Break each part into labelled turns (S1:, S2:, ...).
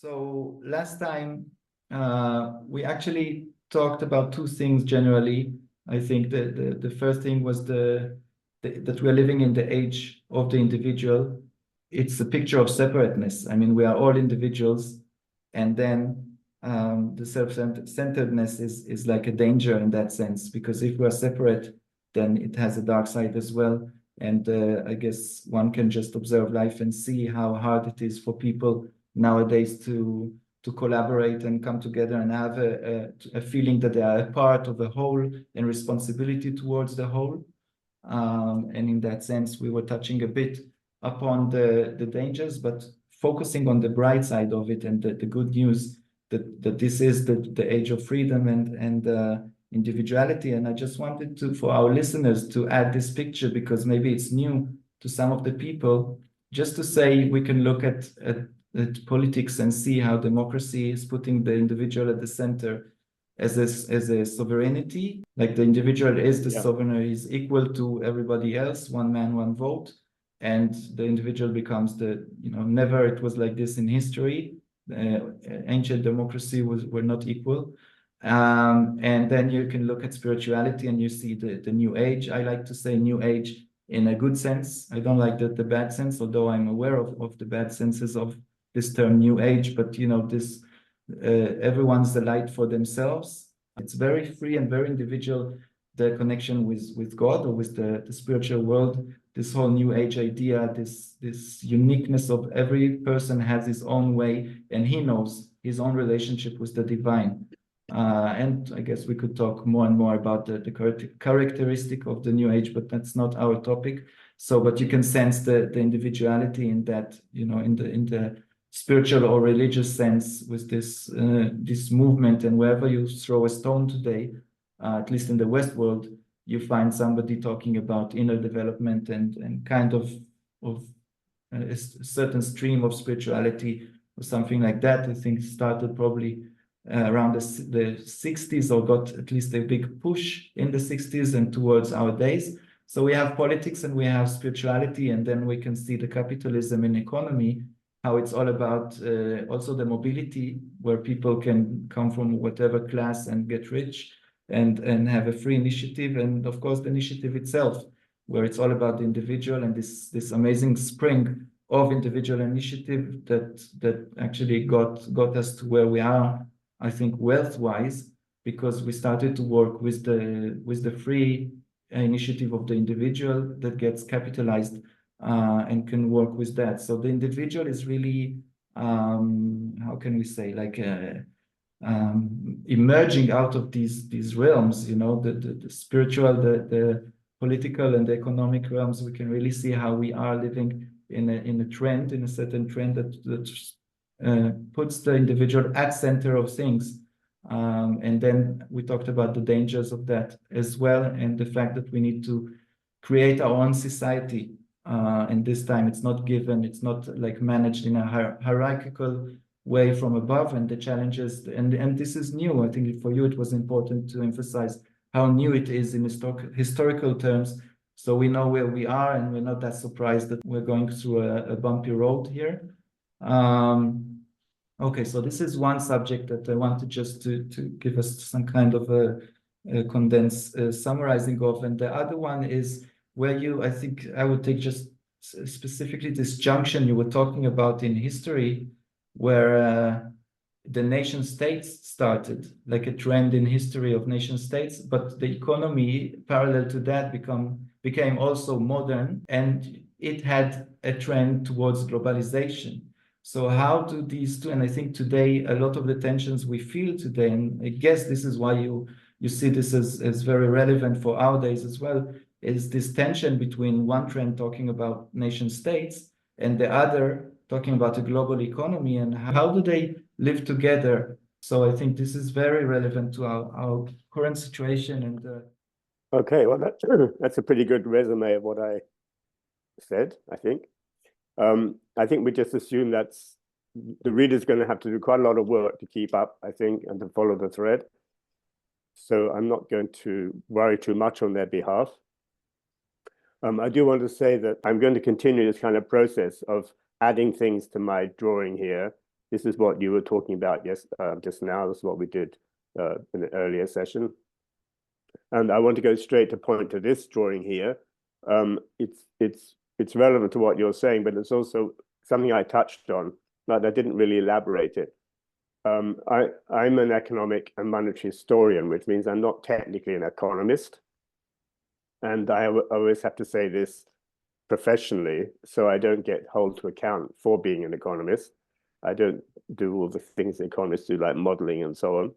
S1: So last time we actually talked about two things generally. I think the first thing was that we're living in the age of the individual. It's a picture of separateness. I mean, we are all individuals, and then the self-centeredness is like a danger in that sense, because if we're separate, then it has a dark side as well. And I guess one can just observe life and see how hard it is for people nowadays to collaborate and come together and have a feeling that they are a part of a whole and responsibility towards the whole. And in that sense, we were touching a bit upon the dangers, but focusing on the bright side of it and the good news that this is the age of freedom and individuality. And I just wanted to, for our listeners, to add this picture, because maybe it's new to some of the people, just to say we can look at politics and see how democracy is putting the individual at the center as a sovereignty. Like the individual is the sovereign, is equal to everybody else, one man, one vote. And the individual becomes never it was like this in history. Ancient democracy were not equal. And then you can look at spirituality and you see the new age. I like to say new age in a good sense. I don't like the bad sense, although I'm aware of the bad senses of this term new age. But this everyone's the light for themselves. It's very free and very individual, the connection with God or with the spiritual world. This whole new age idea, this uniqueness of every person has his own way, and he knows his own relationship with the divine. And I guess we could talk more and more about the characteristic of the new age, but that's not our topic. So, but you can sense the individuality in that, in the spiritual or religious sense with this movement. And wherever you throw a stone today, at least in the West world, you find somebody talking about inner development and kind of a certain stream of spirituality or something like that. I think started probably around the 60s, or got at least a big push in the 60s and towards our days. So we have politics and we have spirituality, and then we can see the capitalism in economy, how it's all about also the mobility, where people can come from whatever class and get rich and have a free initiative. And of course, the initiative itself, where it's all about the individual and this amazing spring of individual initiative that actually got us to where we are, I think, wealth-wise, because we started to work with the free initiative of the individual that gets capitalized and can work with that. So the individual is really, how can we say, like emerging out of these realms, the spiritual, the political and the economic realms. We can really see how we are living in a certain trend that puts the individual at center of things. And then we talked about the dangers of that as well, and the fact that we need to create our own society. And this time it's not given, it's not like managed in a hierarchical way from above, and the challenges, and this is new. I think for you it was important to emphasize how new it is in historical terms, so we know where we are and we're not that surprised that we're going through a bumpy road here. Okay, so this is one subject that I wanted just to give us some kind of a condensed summarizing of, and the other one is where I think I would take just specifically this junction you were talking about in history, where the nation states started, like a trend in history of nation states, but the economy parallel to that became also modern, and it had a trend towards globalization. So how do these two, and I think today a lot of the tensions we feel today, and I guess this is why you see this as very relevant for our days as well, is this tension between one trend talking about nation states and the other talking about a global economy, and how do they live together. So I think this is very relevant to our current situation. And
S2: okay, well, that's a pretty good resume of what I said, I think. I think we just assume that the reader's going to have to do quite a lot of work to keep up, I think, and to follow the thread. So I'm not going to worry too much on their behalf. I do want to say that I'm going to continue this kind of process of adding things to my drawing here This is what you were talking about just now. This is what we did in an earlier session. And I want to go straight to point to this drawing here. It's relevant to what you're saying, but it's also something I touched on, but I didn't really elaborate it. I'm an economic and monetary historian, which means I'm not technically an economist. And I always have to say this professionally, so I don't get held to account for being an economist. I don't do all the things economists do, like modeling and so on.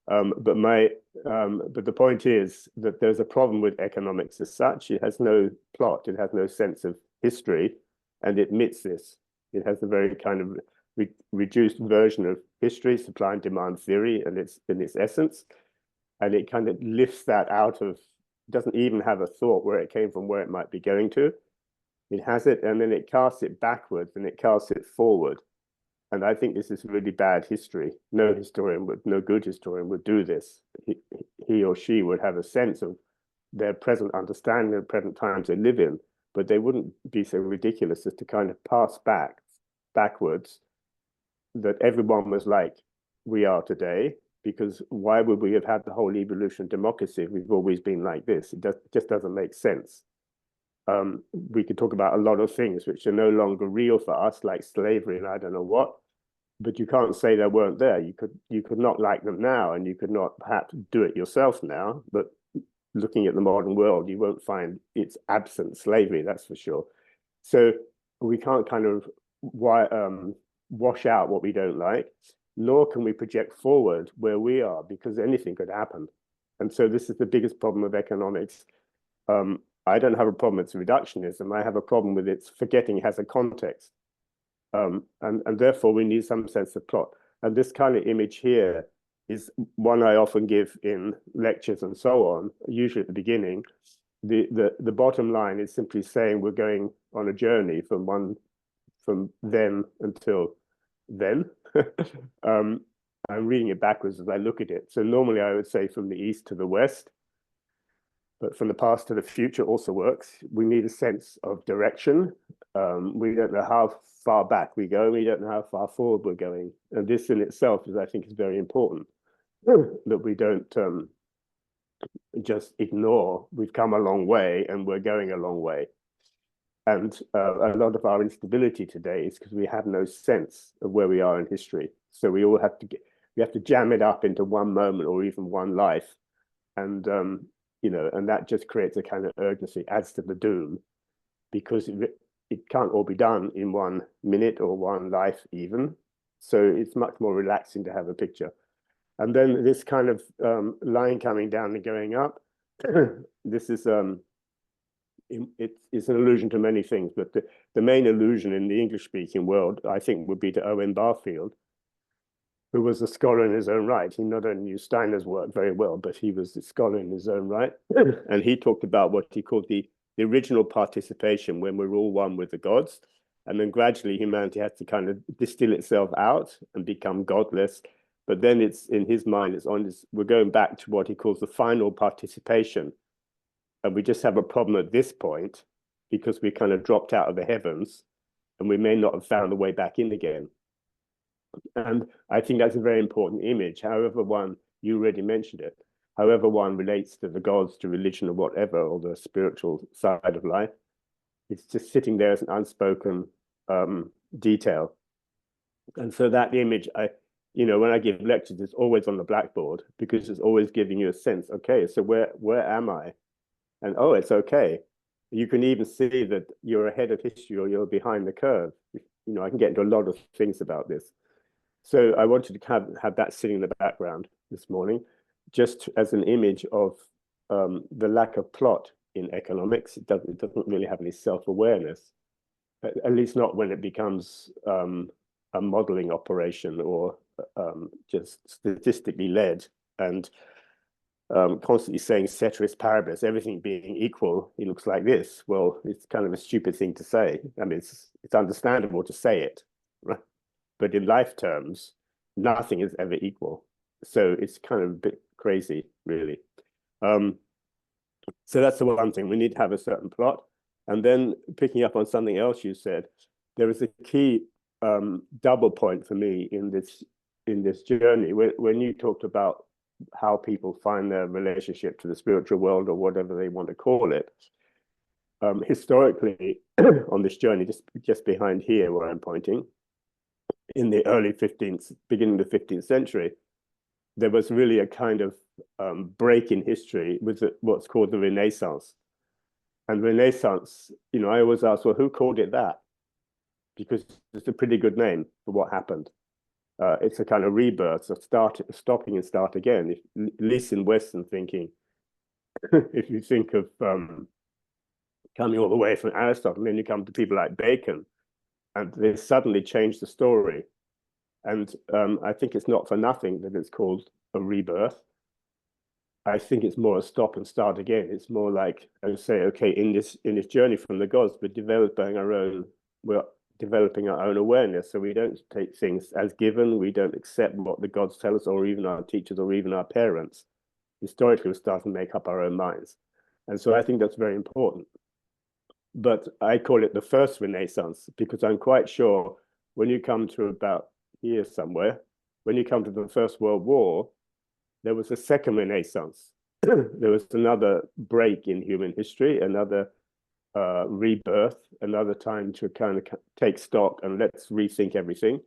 S2: But the point is that there's a problem with economics as such. It has no plot, it has no sense of history, and it admits this. It has a very kind of reduced version of history, supply and demand theory, and it's in its essence, and it kind of lifts that out of, doesn't even have a thought where it came from, where it might be going to. It has it, and then it casts it backwards and it casts it forward. And I think this is really bad history. No historian would, no good historian would do this. He or she would have a sense of their present understanding of present times they live in, but they wouldn't be so ridiculous as to kind of pass backwards that everyone was like we are today, because why would we have had the whole evolution of democracy if we've always been like this? It just doesn't make sense. We could talk about a lot of things which are no longer real for us, like slavery and I don't know what, but you can't say they weren't there. You could not like them now, and you could not perhaps do it yourself now, but looking at the modern world, you won't find it's absent slavery, that's for sure. So we can't kind of wash out what we don't like, nor can we project forward where we are, because anything could happen. And so this is the biggest problem of economics. I don't have a problem with reductionism. I have a problem with its forgetting it has a context. And therefore we need some sense of plot. And this kind of image here is one I often give in lectures and so on, usually at the beginning. The bottom line is simply saying we're going on a journey from then until then. I'm reading it backwards as I look at it. So normally I would say from the east to the west, but from the past to the future also works. We need a sense of direction. We don't know how far back we go. We don't know how far forward we're going. And this in itself is, I think, is very important, that we don't just ignore. We've come a long way and we're going a long way. And a lot of our instability today is because we have no sense of where we are in history. So we all have to jam it up into one moment or even one life. And and that just creates a kind of urgency, adds to the doom, because it can't all be done in 1 minute or one life even. So it's much more relaxing to have a picture. And then this kind of line coming down and going up, this is it's an allusion to many things, but the main allusion in the English-speaking world, I think, would be to Owen Barfield, who was a scholar in his own right. He not only knew Steiner's work very well, but he was a scholar in his own right. And he talked about what he called the original participation, when we're all one with the gods. And then gradually humanity has to kind of distill itself out and become godless. But then it's, in his mind, we're going back to what he calls the final participation. And we just have a problem at this point because we kind of dropped out of the heavens and we may not have found the way back in again. And I think that's a very important image. However you already mentioned it, however one relates to the gods, to religion or whatever, or the spiritual side of life, it's just sitting there as an unspoken detail. And so that image, when I give lectures, it's always on the blackboard, because it's always giving you a sense, okay, so where am I? And oh, it's okay. You can even see that you're ahead of history or you're behind the curve. I can get into a lot of things about this. So I wanted to have that sitting in the background this morning, just as an image of the lack of plot in economics. It doesn't really have any self-awareness, at least not when it becomes a modeling operation or just statistically led and constantly saying ceteris paribus, everything being equal, it looks like this. Well, it's kind of a stupid thing to say. I mean, it's understandable to say it, right? But in life terms, nothing is ever equal. So it's kind of a bit crazy, really. So that's the one thing. We need to have a certain plot. And then picking up on something else you said, there is a key double point for me in this journey. When you talked about how people find their relationship to the spiritual world, or whatever they want to call it, historically on this journey, just behind here where I'm pointing, in the early 15th, beginning of the 15th century, there was really a kind of break in history with what's called the Renaissance. And Renaissance, I always ask, well, who called it that? Because it's a pretty good name for what happened. It's a kind of rebirth, so stopping and start again, at least in Western thinking. If you think of coming all the way from Aristotle, and then you come to people like Bacon, and they suddenly change the story. And I think it's not for nothing that it's called a rebirth. I think it's more a stop and start again. It's more like, I would say, okay, in this journey from the gods, we're developing our own awareness. So we don't take things as given. We don't accept what the gods tell us, or even our teachers, or even our parents. Historically, we start to make up our own minds. And so I think that's very important. But I call it the first Renaissance, because I'm quite sure when you come to about here somewhere, when you come to the First World War, there was a second Renaissance. There was another break in human history, another rebirth, another time to kind of take stock and let's rethink everything.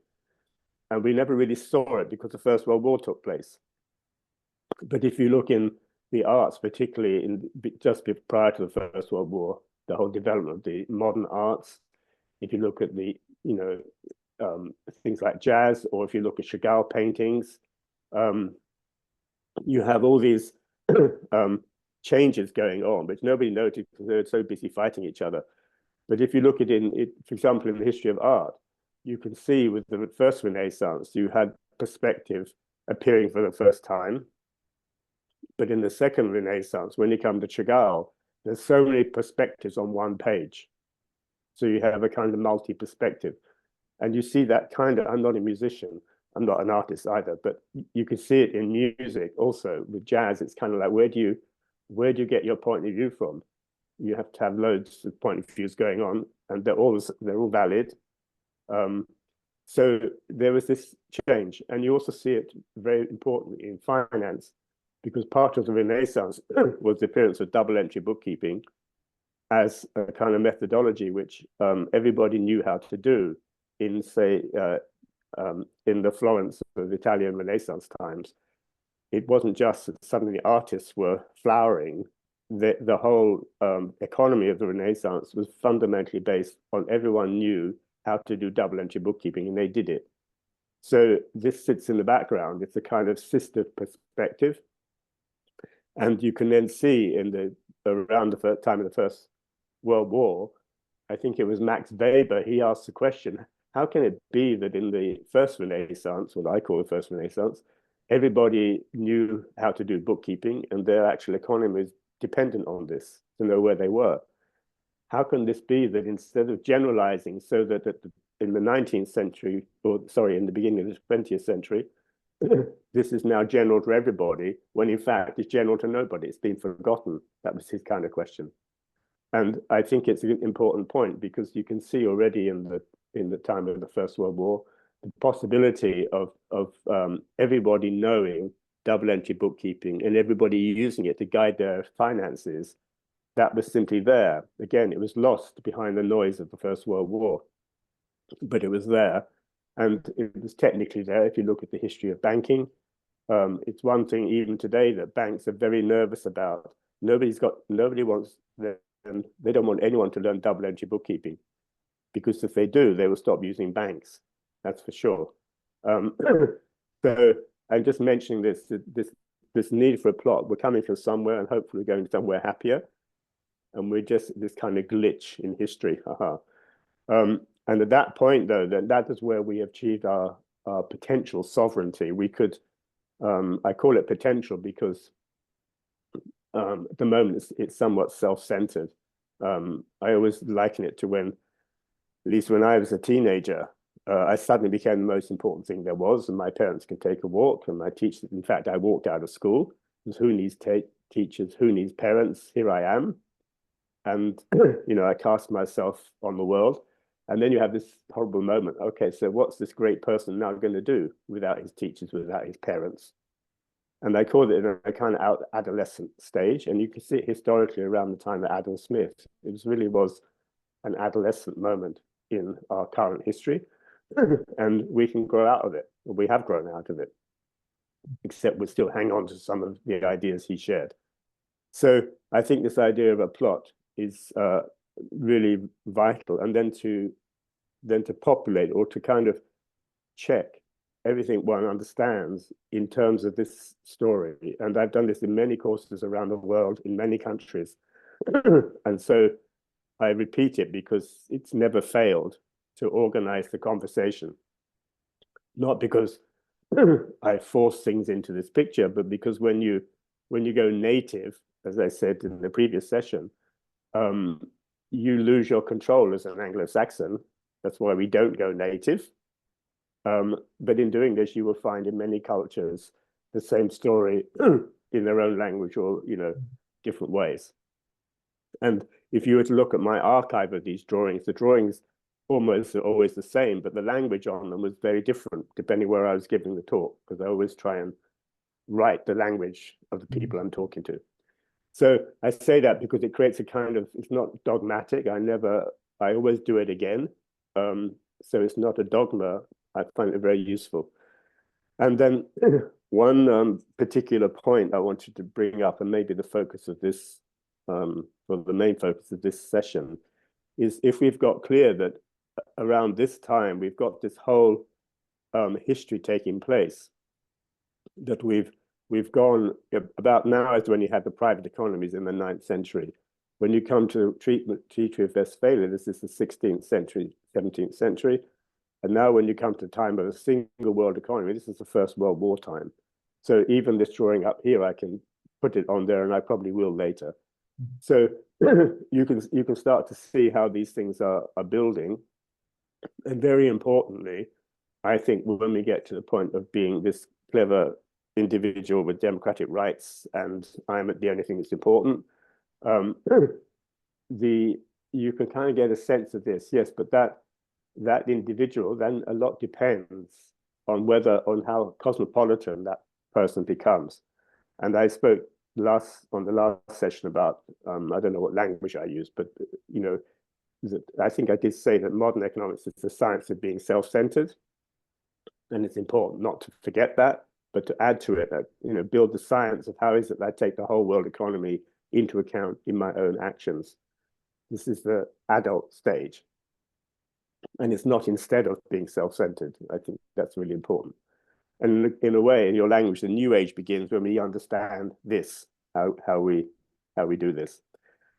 S2: And we never really saw it because the First World War took place. But if you look in the arts, particularly just prior to the First World War, the whole development of the modern arts, if you look at the, things like jazz, or if you look at Chagall paintings, you have all these changes going on, which nobody noticed because they were so busy fighting each other. But if you look at it, for example, in the history of art, you can see with the first Renaissance, you had perspective appearing for the first time. But in the second Renaissance, when you come to Chagall, there's so many perspectives on one page. So you have a kind of multi-perspective. And you see that kind of, I'm not a musician, I'm not an artist either, but you can see it in music also. With jazz, it's kind of like, where do you get your point of view from? You have to have loads of point of views going on, and they're all valid. So there was this change, and you also see it very importantly in finance, because part of the Renaissance was the appearance of double entry bookkeeping as a kind of methodology which everybody knew how to do in, say, in the Florence of Italian Renaissance times. It wasn't just that suddenly artists were flowering. The whole economy of the Renaissance was fundamentally based on everyone knew how to do double entry bookkeeping, and they did it. So this sits in the background. It's a kind of sister perspective. And you can then see around the time of the First World War, I think it was Max Weber, he asked the question, how can it be that in the first Renaissance, what I call the first Renaissance, everybody knew how to do bookkeeping and their actual economy was dependent on this to know where they were? How can this be that instead of generalizing so that in the 19th century, or sorry, in the beginning of the 20th century, this is now general to everybody, when in fact it's general to nobody, it's been forgotten? That was his kind of question. And I think it's an important point, because you can see already in the time of the First World War, the possibility of everybody knowing double entry bookkeeping and everybody using it to guide their finances. That was simply there. Again, it was lost behind the noise of the First World War, but it was there. And it was technically there. If you look at the history of banking, it's one thing even today that banks are very nervous about. Nobody wants them, they don't want anyone to learn double entry bookkeeping, because if they do, they will stop using banks. That's for sure. So I'm just mentioning this need for a plot. We're coming from somewhere, and hopefully we're going somewhere happier. And we're just this kind of glitch in history. And at that point, though, that is where we achieved our potential sovereignty. We could, I call it potential because at the moment it's somewhat self-centered. I always liken it to when, at least when I was a teenager, I suddenly became the most important thing there was, and my parents could take a walk, and my teachers, in fact, I walked out of school. Who needs teachers? Who needs parents? Here I am. And, I cast myself on the world. And then you have this horrible moment. Okay, so what's this great person now going to do without his teachers, without his parents? And I call it a kind of adolescent stage. And you can see it historically around the time of Adam Smith. It really was an adolescent moment in our current history. And we can grow out of it. We have grown out of it, except we still hang on to some of the ideas he shared. So I think this idea of a plot is really vital, and then to populate or to kind of check everything one understands in terms of this story. And I've done this in many courses around the world, in many countries. And so I repeat it because it's never failed to organize the conversation. Not because I force things into this picture, but because when you go native, as I said in the previous session, you lose your control as an Anglo-Saxon. That's why we don't go native. But in doing this, you will find in many cultures the same story in their own language or, different ways. And if you were to look at my archive of these drawings, the drawings almost are always the same, but the language on them was very different depending where I was giving the talk, because I always try and write the language of the people I'm talking to. So I say that because it creates a kind of, it's not dogmatic. I always do it again. So it's not a dogma. I find it very useful. And then one particular point I wanted to bring up, and maybe the focus of this, or the main focus of this session, is if we've got clear that around this time, we've got this whole history taking place, that we've gone about now is when you had the private economies in the 9th century. When you come to Treaty of Westphalia, this is the 16th century, 17th century. And now when you come to the time of a single world economy, this is the First World War time. So even this drawing up here, I can put it on there, and I probably will later. So you can start to see how these things are building. And very importantly, I think when we get to the point of being this clever individual with democratic rights, and I'm the only thing that's important, you can kind of get a sense of this, yes, but that individual, then a lot depends on how cosmopolitan that person becomes. And I spoke on the last session about, I don't know what language I used, but I think I did say that modern economics is the science of being self-centered. And it's important not to forget that, but to add to it, build the science of how is it that I take the whole world economy into account in my own actions. This is the adult stage. And it's not instead of being self-centered. I think that's really important. And in a way, in your language, the new age begins when we understand this, how we do this.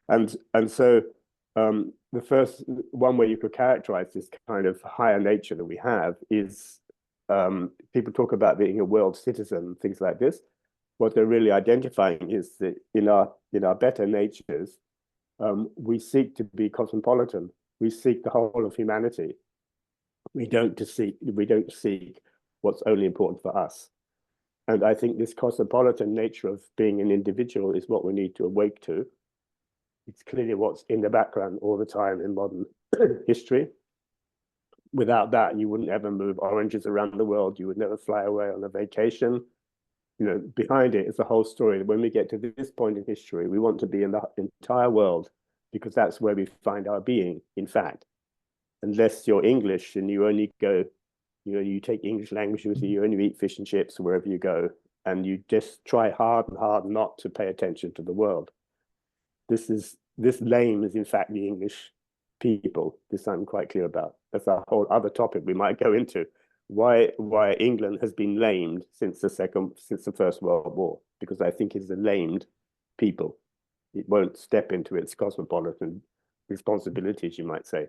S2: And so the first one way you could characterize this kind of higher nature that we have is people talk about being a world citizen, things like this. What they're really identifying is that in our better natures, we seek to be cosmopolitan. We seek the whole of humanity. We don't seek what's only important for us. And I think this cosmopolitan nature of being an individual is what we need to awake to. It's clearly what's in the background all the time in modern history. Without that, you wouldn't ever move oranges around the world. You would never fly away on a vacation. Behind it is the whole story. When we get to this point in history, we want to be in the entire world, because that's where we find our being, in fact. Unless you're English and you only go, you take English language with you, you only eat fish and chips wherever you go, and you just try hard and hard not to pay attention to the world. This lame is in fact the English people. This I'm quite clear about. That's a whole other topic we might go into. Why England has been lamed since the First World War, because I think it's a lamed people. It won't step into its cosmopolitan responsibilities, you might say.